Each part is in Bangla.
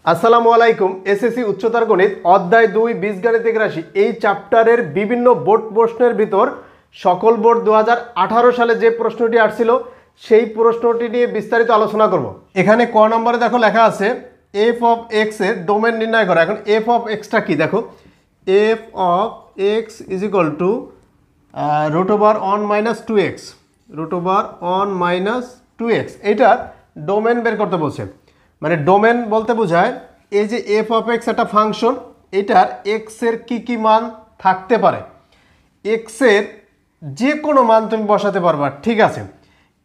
আসসালামু আলাইকুম। এসএসসি উচ্চতর গণিত অধ্যায় 2 বীজগাণিতিক রাশি এই চ্যাপ্টারের বিভিন্ন বোর্ড প্রশ্নের ভিতর সকল বোর্ড 2018 সালে যে প্রশ্নটি আসছিল সেই প্রশ্নটি নিয়ে বিস্তারিত আলোচনা করব। এখানে ক নম্বরে দেখো লেখা আছে এফ অফ এক্স এর ডোমেন নির্ণয় করো। এখন এফ অফ এক্সটা কি দেখো, F of x is equal two √1 - 2x, √1 - 2x। এইটা ডোমেন বের করতে বলছে। মানে ডোমেন বলতে বোঝায় এই যে এফ অফ এক্স একটা ফাংশন, এটার এক্স এর কি মান থাকতে পারে। এক্স এর যে কোনো মান তুমি বসাতে পারবা, ঠিক আছে,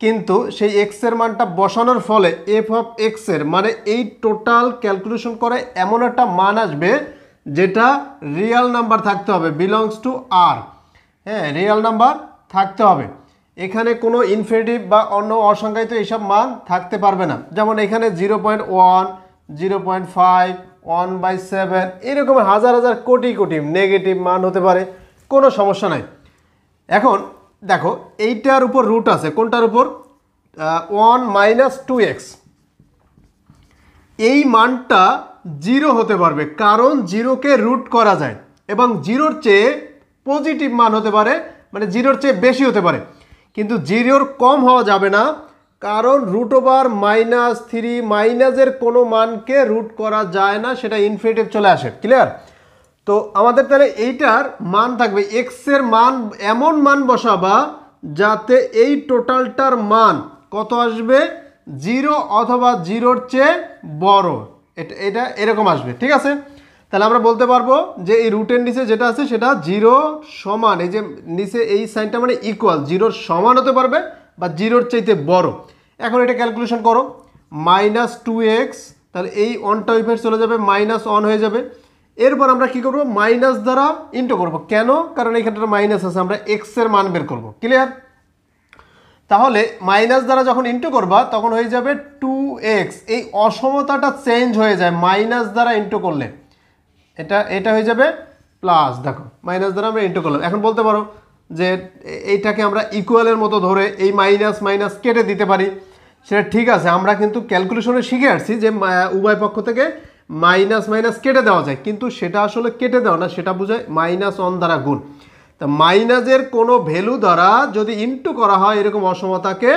কিন্তু সেই এক্স এর মানটা বসানোর ফলে এফ অফ এক্স এর মানে এই টোটাল ক্যালকুলেশন করে এমন একটা মান আসবে যেটা রিয়েল নাম্বার থাকতে হবে, বিলংস টু আর। হ্যাঁ, রিয়েল নাম্বার থাকতে হবে। এখানে কোনো ইনফিনিটিভ বা অন্য অসংখ্যায়িত এইসব মান থাকতে পারবে না। যেমন এখানে 0.1, 0.5, 1/7 এরকম হাজার হাজার কোটি কোটি নেগেটিভ মান হতে পারে, কোনো সমস্যা নাই। এখন দেখো এইটার উপর রুট আছে, কোনটার উপর? 1 - 2x। এই মানটা 0 হতে পারবে কারণ 0কে রুট করা যায়, এবং 0-র চেয়ে পজিটিভ মান হতে পারে, মানে 0-র চেয়ে বেশি হতে পারে, কিন্তু 0-র কম হওয়া যাবে না কারণ √-3 মাইনাসের কোনো মানকে রুট করা যায় না, সেটা ইনফিনিটিভ চলে আসে। ক্লিয়ার? তো আমাদের তাহলে এইটার মান থাকবে, এক্স এর মান এমন মান বসাবা যাতে এই টোটালটার মান কত আসবে? 0 অথবা 0-র চেয়ে বড়। এটা এরকম আসবে, ঠিক আছে? তাহলে আমরা বলতে পারবো যে এই রুটের নিচে যেটা আছে সেটা 0 সমান, এই যে নিচে এই সাইনটা মানে ইকুয়াল 0-র সমান হতে পারবে বা 0-র চাইতে বড়। এখন এটা ক্যালকুলেশন করো, -2x, তাহলে এই 1টা ওই পাশে চলে যাবে, -1 হয়ে যাবে। এরপর আমরা কি করব? মাইনাস দ্বারা ইন্টু করব। কেন? কারণ এখানটা মাইনাস আছে, আমরা এক্স এর মান বের করব। ক্লিয়ার? তাহলে মাইনাস দ্বারা যখন ইন্টু করবা তখন হয়ে যাবে 2x। এই অসমতাটা চেঞ্জ হয়ে যায় মাইনাস দ্বারা ইন্টু করলে, এটা হয়ে যাবে প্লাস। দেখো মাইনাস দ্বারা আমরা ইন্টু করলাম। এখন বলতে পারো যে এইটাকে আমরা ইকুয়ালের মতো ধরে এই মাইনাস মাইনাস কেটে দিতে পারি, সেটা ঠিক আছে। আমরা কিন্তু ক্যালকুলেশনে শিখে আসছি যে উভয় পক্ষ থেকে মাইনাস মাইনাস কেটে দেওয়া যায়, কিন্তু সেটা আসলে কেটে দেওয়া না, সেটা বোঝায় -1 দ্বারা গুণ। তা মাইনাসের কোনো ভ্যালু দ্বারা যদি ইন্টু করা হয় এরকম অসমতাকে,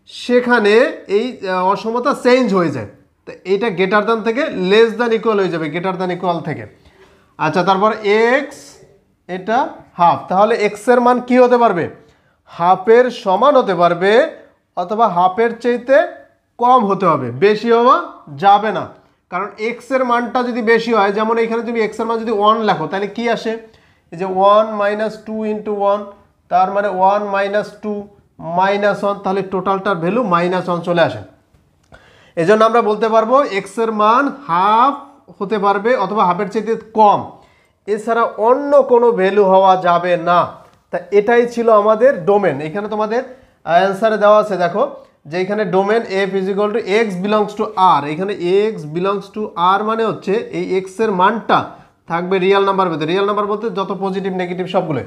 সেখানে এই অসমতা চেঞ্জ হয়ে যায়। তো এইটা গ্রেটার দ্যান থেকে লেস দ্যান ইকুয়াল হয়ে যাবে, গ্রেটার দ্যান ইকুয়াল থেকে। আচ্ছা, তারপর এক্স, এটা হাফ। তাহলে এক্স এর মান কি হতে পারবে? হাফের সমান হতে পারবে অথবা হাফের চাইতে কম হতে হবে, বেশি হওয়া যাবে না। কারণ এক্স এর মানটা যদি বেশি হয়, যেমন এখানে তুমি এক্স এর মান যদি 1 লেখো তাহলে কি আসে? এই যে 1 - 2 × 1, তার মানে 1 - 2 -1, তাহলে টোটালটার ভ্যালু -1 চলে আসে। এজন্য আমরা বলতে পারবো এক্স এর মান হাফ হতে পারবে অথবা হাফের চাইতে কম, এছাড়া অন্য কোনো ভ্যালু হওয়া যাবে না। তা এটাই ছিল আমাদের ডোমেন। এখানে তোমাদের অ্যান্সারে দেওয়া আছে, দেখো যে এখানে domain f = x belongs to r। এখানে x belongs to r মানে হচ্ছে এই x এর মানটা থাকবে রিয়েল নাম্বার ভিতরে। রিয়েল নাম্বার বলতে যত পজিটিভ নেগেটিভ সবগুলো।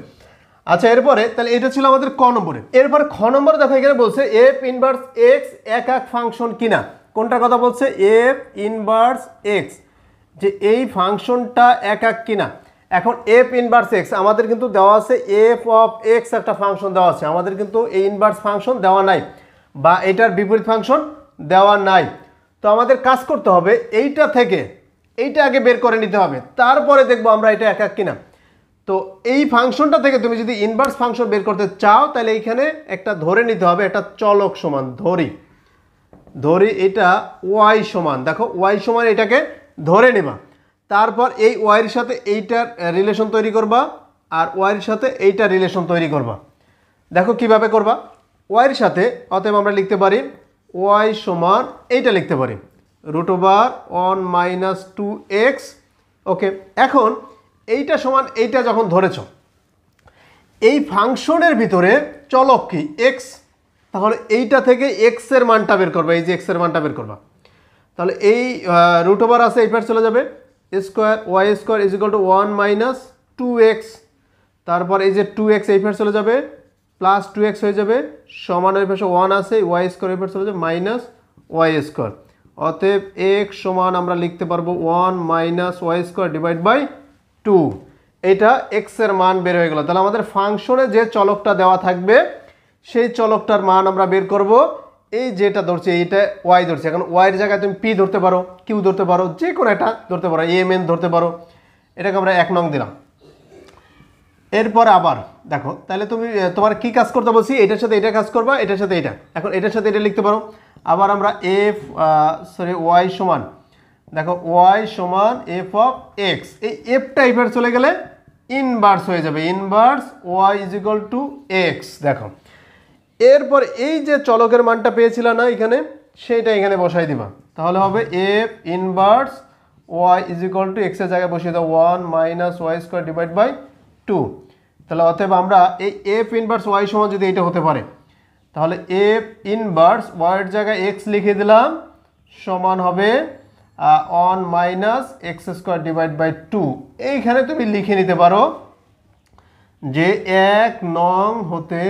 আচ্ছা, এরপরে তাহলে এটা ছিল আমাদের ক নম্বরে। এরপরে খ নম্বরে দেখো এখানে বলছে f ইনভার্স x একক ফাংশন কিনা। কোনটার কথা বলছে? f ইনভার্স x, যে এই ফাংশনটা একক কিনা। এখন f ইনভার্স x আমাদের কিন্তু দেওয়া আছে, f অফ x একটা ফাংশন দেওয়া আছে, আমাদের কিন্তু এই ইনভার্স ফাংশন দেওয়া নাই বা এটার বিপরীত ফাংশন দেওয়া নাই। তো আমাদের কাজ করতে হবে এইটা থেকে এইটা আগে বের করে নিতে হবে, তারপরে দেখবো আমরা এটা একক কিনা। তো এই ফাংশনটা থেকে তুমি যদি ইনভার্স ফাংশন বের করতে চাও তাহলে এইখানে একটা ধরে নিতে হবে, একটা চলক সমান ধরি এটা y সমান, দেখো y সমান এটাকে ধরে নেবা। তারপর এই y এর সাথে এইটার রিলেশন তৈরি করবা আর y এর সাথে এইটার রিলেশন তৈরি করবা। দেখো কিভাবে করবা। y এর সাথে অতএব আমরা লিখতে পারি y সমান এইটা লিখতে পারি √1 - 2x। ওকে, এখন এইটা সমান এইটা যখন ধরেছ, এই ফাংশনের ভিতরে চলক কি? x। তাহলে এইটা থেকে x এর মানটা বের করবা, এই যে x এর মানটা বের করবা। তাহলে এই √ আছে, এই পাশ চলে যাবে, স্কোয়ার y² = 1 - 2x। তারপর এই যে 2x এই পাশ চলে যাবে, +2x হয়ে যাবে, সমান ওই পাশে 1 আছে, y² এই পাশ চলে যাবে, -y²। অতএব এক্স সমান আমরা লিখতে পারবো 1 minus Y square divide by 2। এটা এক্স এর মান বের হয়ে গেল। তাহলে আমাদের ফাংশনে যে চলকটা দেওয়া থাকবে সেই চলকটার মান আমরা বের করব। এই যেটা ধরছি এইটা ওয়াই ধরছি, এখন ওয়াইয়ের জায়গায় তুমি পি ধরতে পারো, কিউ ধরতে পারো, যে কোনো একটা ধরতে পারো, এম এন ধরতে পারো। এটাকে আমরা 1 নং দিলাম। এরপর আবার দেখো, তাহলে তুমি তোমার কি কাজ করতে বলছি, এটার সাথে এটা কাজ করবা, এটার সাথে এটা, এখন এটার সাথে এটা লিখতে পারো। আবার আমরা ওয়াই সমান, দেখো ওয়াই সমান এফ অফ এক্স, এই এফটা এবার চলে গেলে ইনভার্স হয়ে যাবে, inverse Y is equal to X. দেখো এরপর এই যে চলকের মানটা পেয়েছিল না এখানে, সেইটা এখানে বসাই দিবা, তাহলে হবে F inverse Y is equal to X এর জায়গায় বসিয়ে দাও 1 minus Y square divide by 2। তাহলে অতএব আমরা এই এফ ইনভার্স ওয়াই সমান যদি এটা হতে পারে, তাহলে এফ ইনভার্স ওয়াইয়ের জায়গায় এক্স লিখে দিলাম সমান হবে 1 minus X square divide by 2। এইখানে তুমি লিখে নিতে পারো যে 1 নং হতে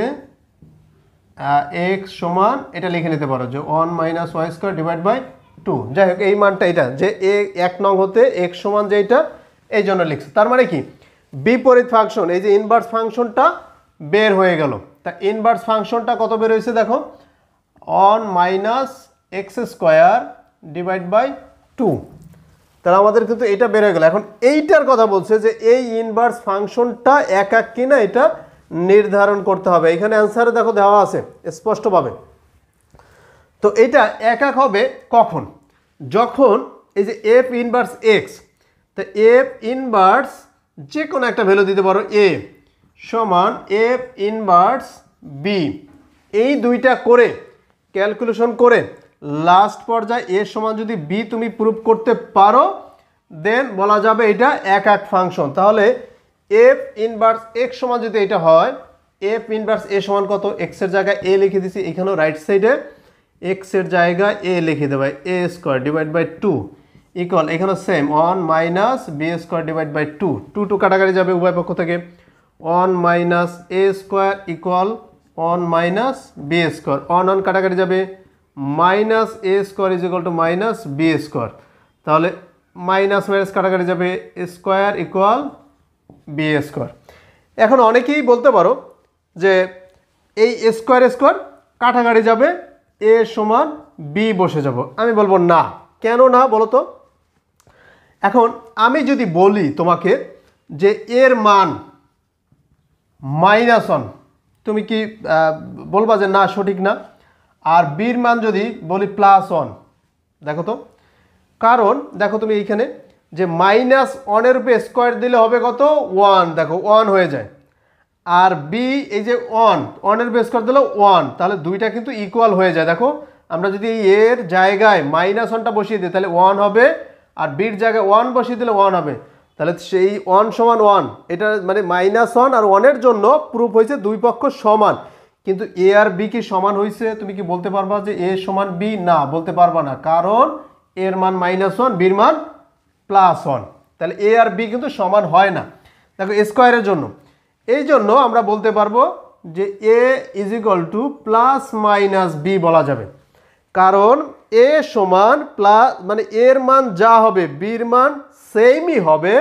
এক্স সমান, এটা লিখে নিতে পারো যে 1 minus Y square divide by 2। যাই হোক এই মানটা এটা যে 1 নং হতে এক্স সমান যে এইটা, এই জন্য লিখছে। তার মানে কি বিপরীত ফাংশন, এই যে ইনভার্স ফাংশনটা বের হয়ে গেল। তা ইনভার্স ফাংশনটা কত বের হয়েছে দেখো, 1 minus X square divide by 2। তাহলে আমাদের কিন্তু এটা বের হয়ে গেল। এখন এইটার কথা বলছে যে এই ইনভার্স ফাংশনটা একাক কিনা এটা নির্ধারণ করতে হবে। এখানে অ্যান্সারে দেখো দেওয়া আছে স্পষ্টভাবে। তো এটা একাক হবে কখন, যখন এই যে এফ ইনভার্স এক্স, তো এফ ইনভার্স যে কোনো একটা ভ্যালু দিতে পারো এ সমান এফ ইনভার্স বি, এই দুইটা করে ক্যালকুলেশন করে লাস্ট পর্যায়ে এ সমান যদি বি তুমি প্রুভ করতে পারো, দেন বলা যাবে এটা একাক ফাংশন। তাহলে এফ ইনভার্স এক্স সমান যদি এটা হয়, এফ ইনভার্স এ সমান কত, এক্স এর জায়গায় এ লিখে দিছি, এখানেও রাইট সাইডে এক্স এর জায়গায় এ লিখে দেবে, a square divide by 2 equal, এখানেও same 1 minus b square divide by 2, 2 কাটাকাটি যাবে উভয় পক্ষ থেকে, 1 minus a square equal 1 minus b square, 1 কাটাকাটি যাবে, minus a square is equal to minus b square. তাহলে মাইনাস মাইনাস কাটাকাটি যাবে, স্কোয়ার ইকুয়াল বি স্কোয়ার। এখন অনেকেই বলতে পারো যে এই স্কোয়ার স্কোয়ার কাটাকাটি যাবে, এ সমান বি বসে যাব। আমি বলবো না, কেন না বলো তো। এখন আমি যদি বলি তোমাকে যে এর মান -1, তুমি কি বলবা যে না সঠিক না? আর বির মান যদি বলি +1, দেখো তো, কারণ দেখো তুমি এইখানে যে -1 এর উপরে স্কোয়ার দিলে হবে কত 1, দেখো 1 হয়ে যায়। আর বি এই যে 1 এর উপরে স্কোয়ার দিলে 1, তাহলে দুইটা কিন্তু ইকুয়াল হয়ে যায়। দেখো আমরা যদি এর জায়গায় -1টা বসিয়ে দিই তাহলে 1 হবে, আর বির জায়গায় 1 বসিয়ে দিলে 1 হবে। তাহলে সেই 1 সমান 1, এটা মানে -1 আর 1 এর জন্য প্রুফ হয়েছে দুই পক্ষ সমান। কিন্তু এ আর বি কি সমান হয়েছে? তুমি কি বলতে পারবা যে এ সমান বি? না, বলতে পারবা না, কারণ এর মান -1, বির মান +1। তাহলে এ আর বি কিন্তু সমান হয় না, দেখো স্কোয়ারের জন্য। এই জন্য আমরা বলতে পারবো যে a is equal to plus minus b বলা যাবে, কারণ এ সমান প্লাস মানে এর মান যা হবে বির মান সেমই হবে,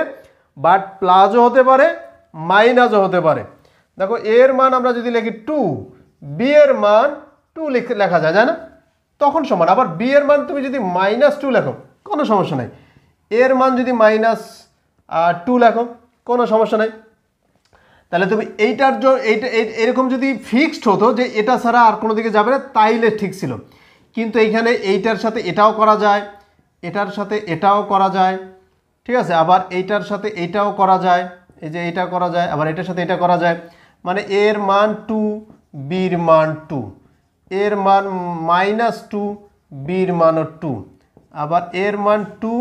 বাট প্লাসও হতে পারে মাইনাসও হতে পারে। দেখো এর মান আমরা যদি লিখি 2, বি এর মান 2 লেখা যায় না, তখন সমান। আবার বি এর মান তুমি যদি -2 লেখো কোনো সমস্যা নাই, এর মান যদি -2 লেখো কোনো সমস্যা নাই। তাহলে তুমি এইটার এইটা এরকম যদি ফিক্সড হতো যে এটা ছাড়া আর কোনো দিকে যাবে না, তাইলে ঠিক ছিল। কিন্তু এইখানে এইটার সাথে এটাও করা যায়, এটার সাথে এটাও করা যায়, ঠিক আছে, আবার এইটার সাথে এইটাও করা যায়, এই যে এটা করা যায়, আবার এটার সাথে এটা করা যায়। মানে এর মান 2, বির মান 2, এর মান -2, বির মানও 2, আবার এর মান 2,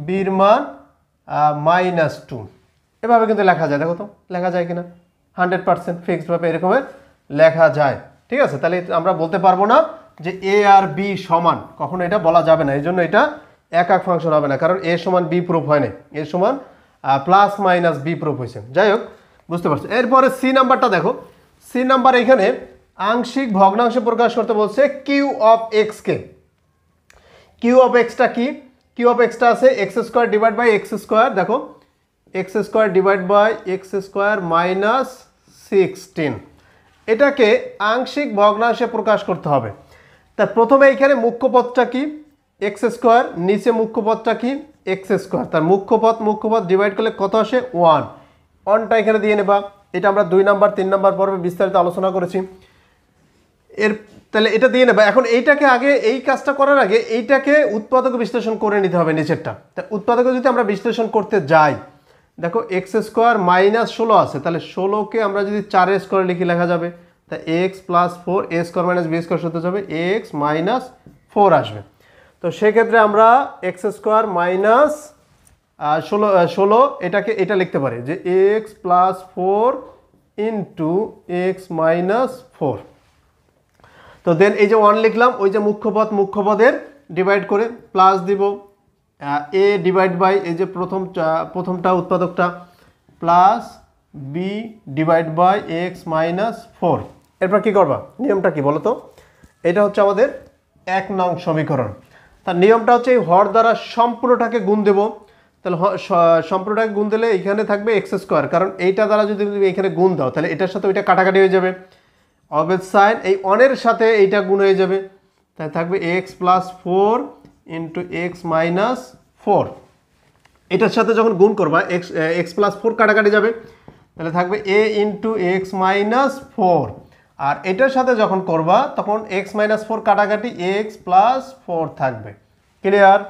বির মান -2। এভাবে কিন্তু লেখা যায়, দেখো তো লেখা যায় কিনা, 100% ফিক্সডভাবে এরকমের লেখা যায়, ঠিক আছে। তাহলে আমরা বলতে পারবো না যে এ আর বি সমান, কখনো এটা বলা যাবে না। এই জন্য এটা একাক ফাংশন হবে না, কারণ এ সমান বি প্রুফ হয় না, এ সমান প্লাস মাইনাস বি প্রুফ হয়েছে। যাই হোক, বুঝতে পারছো। এরপরে সি নাম্বারটা দেখো, সি নাম্বার এখানে আংশিক ভগ্নাংশে প্রকাশ করতে বলছে কিউ অফ এক্স কে। কিউ অফ এক্সটা কি, কিউ অফ এক্সটা আছে x square divide by x square, দেখো x square divide by x square minus 16। এটাকে আংশিক ভগ্নাংশে প্রকাশ করতে হবে। তা প্রথমে এইখানে মুখ্য পদটা কি এক্স স্কোয়ার, নিচে মুখ্য পদটা কি এক্স স্কোয়ার, তার মুখ্য পদ ডিভাইড করলে কত আসে 1, 1টা এখানে দিয়ে নেবা। এটা আমরা 2 নাম্বার 3 নাম্বার পর্বে বিস্তারিত আলোচনা করেছি। এর তাহলে এটা দিয়ে নেবা। এখন এইটাকে আগে এই কাজটা করার আগে এইটাকে উৎপাদক বিশ্লেষণ করে নিতে হবে নিচেরটা। তা উৎপাদক যদি আমরা বিশ্লেষণ করতে যাই, দেখো এক্স স্কোয়ার মাইনাস 16 আছে, তাহলে 16কে আমরা যদি 4 স্কোয়ার লিখি লেখা যাবে, তা এক্স প্লাস 4 এ স্কোয়ার মাইনাস বি স্কোয়ার হতে যাবে এক্স মাইনাস 4 আসবে। তো সেক্ষেত্রে আমরা এক্স স্কোয়ার মাইনাস 16 এটাকে এটা লিখতে পারি যে x plus 4 into x minus 4। তো দেন এই যে 1 লিখলাম, ওই যে মুখ্য পদের ডিভাইড করে প্লাস দিব এ ডিভাইড বাই এই যে প্রথমটা উৎপাদকটা plus b divide by x minus 4। এরপর কী করবা, নিয়মটা কি বলো তো? এটা হচ্ছে আমাদের 1 নং সমীকরণ। তার নিয়মটা হচ্ছে এই হর দ্বারা সম্পূর্ণটাকে গুণ দেব। তাহলে সম্পূর্ণটাকে গুণ দিলে এখানে থাকবে এক্স স্কোয়ার, কারণ এইটা দ্বারা যদি তুমি এখানে গুণ দাও তাহলে এটার সাথে ওইটা কাটাকাটি হয়ে যাবে। অবেদ সাইন এই অনের সাথে এইটা গুণ হয়ে যাবে, তাই থাকবে x plus 4 into x minus 4। এটার সাথে যখন গুণ করবা এক্স প্লাস 4 কাটাকাটি যাবে, তাহলে থাকবে এ ইন্টু এক্স মাইনাস 4। আর এটার সাথে যখন করবা তখন এক্স মাইনাস 4 কাটাকাটি এক্স প্লাস 4 থাকবে। ক্লিয়ার?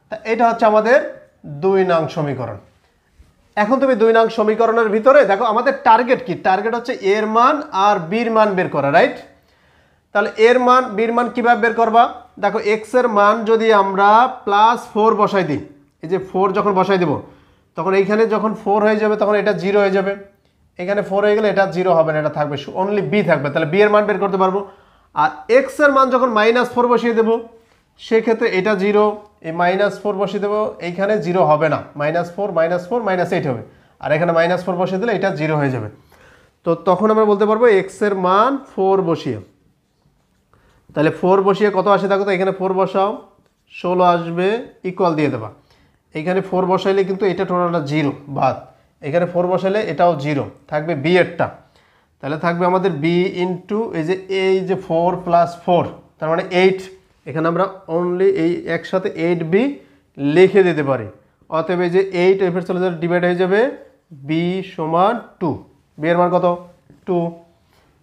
তা এটা হচ্ছে আমাদের 2 নং সমীকরণ। এখন তুমি 2 নং সমীকরণের ভিতরে দেখো আমাদের টার্গেট কি, টার্গেট হচ্ছে এর মান আর বির মান বের করা, রাইট? তাহলে এর মান বির মান কীভাবে বের করবা? দেখো এক্স এর মান যদি আমরা প্লাস 4 বসাই দিই, এই যে 4 যখন বসাই দেব তখন এইখানে যখন 4 হয়ে যাবে তখন এটা 0 হয়ে যাবে, এখানে 4 হয়ে গেলে এটা 0 হবে না, এটা থাকবে অনলি বি থাকবে। তাহলে বি এর মান বের করতে পারবো। আর এক্স এর মান যখন মাইনাস 4 বসিয়ে দেবো সেক্ষেত্রে এটা 0, এই মাইনাস 4 বসিয়ে দেবো, এইখানে 0 হবে না, মাইনাস 4 মাইনাস 8 হবে, আর এখানে মাইনাস 4 বসিয়ে দিলে এটা 0 হয়ে যাবে। তো তখন আমরা বলতে পারবো এক্স এর মান 4 বসিয়ে, তাহলে 4 বসিয়ে কত আসে দেখো তো, এখানে 4 বসাও 16 আসবে, ইকুয়াল দিয়ে দেবা। এখানে 4 বসাইলে কিন্তু এটা টোটালটা 0 বাদ, এখানে 4 বসাইলে এটাও 0 থাকবে বি এরটা। তাহলে থাকবে আমাদের বি ইন্টু এই যে 4 প্লাস 4 তার মানে 8, এখানে আমরা অনলি এই একসাথে 8b লিখে দিতে পারি। অতএব এই যে 8 এফের চলে যাবে ডিভাইড হয়ে যাবে বি সমান 2, বি এর মান কত 2।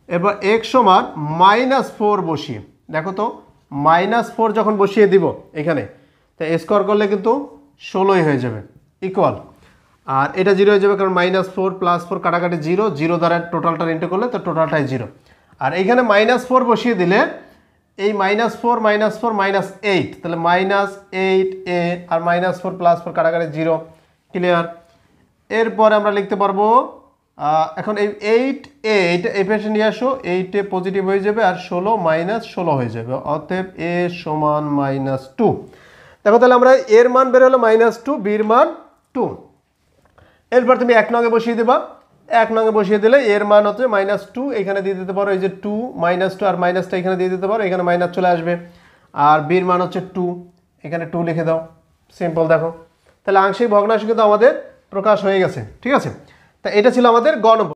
এরপর এক্স সমান মাইনাস 4 বসিয়ে দেখো তো, মাইনাস 4 যখন বসিয়ে দিব এখানে, তাই স্কোয়ার করলে কিন্তু 16ই হয়ে যাবে ইকুয়াল, আর এটা 0 হয়ে যাবে কারণ মাইনাস 4 প্লাস 4 কাটাকাটি 0, 0 দ্বারা টোটালটা ইন্টু করলে তো টোটালটাই 0। আর এইখানে মাইনাস 4 বসিয়ে দিলে এই মাইনাস 4 মাইনাস 8, তাহলে মাইনাস 8a আর মাইনাস 4 প্লাস 4 কাটাকাটি 0। ক্লিয়ার? এরপরে আমরা লিখতে পারবো এখন এই 8a এটা এই পাশে নিয়ে আসো, 8a পজিটিভ হয়ে যাবে আর 16 মাইনাস 16 হয়ে যাবে, অতএব a সমান -2। দেখো তাহলে আমরা এর মান বের হলো -2, বির মান 2। এরপর তুমি 1 নঙে বসিয়ে দেবা, 1 নঙে বসিয়ে দিলে এর মান হচ্ছে -2, এখানে দিয়ে দিতে পারো এই যে 2 -2 আর মাইনাসটা এখানে দিয়ে দিতে পারো, এখানে মাইনাস চলে আসবে। আর বির মান হচ্ছে 2, এখানে 2 লিখে দাও, সিম্পল। দেখো তাহলে আংশিক ভগ্নাংশ কিন্তু আমাদের প্রকাশ হয়ে গেছে। ঠিক আছে, তা এটা ছিল আমাদের গ নম্বর।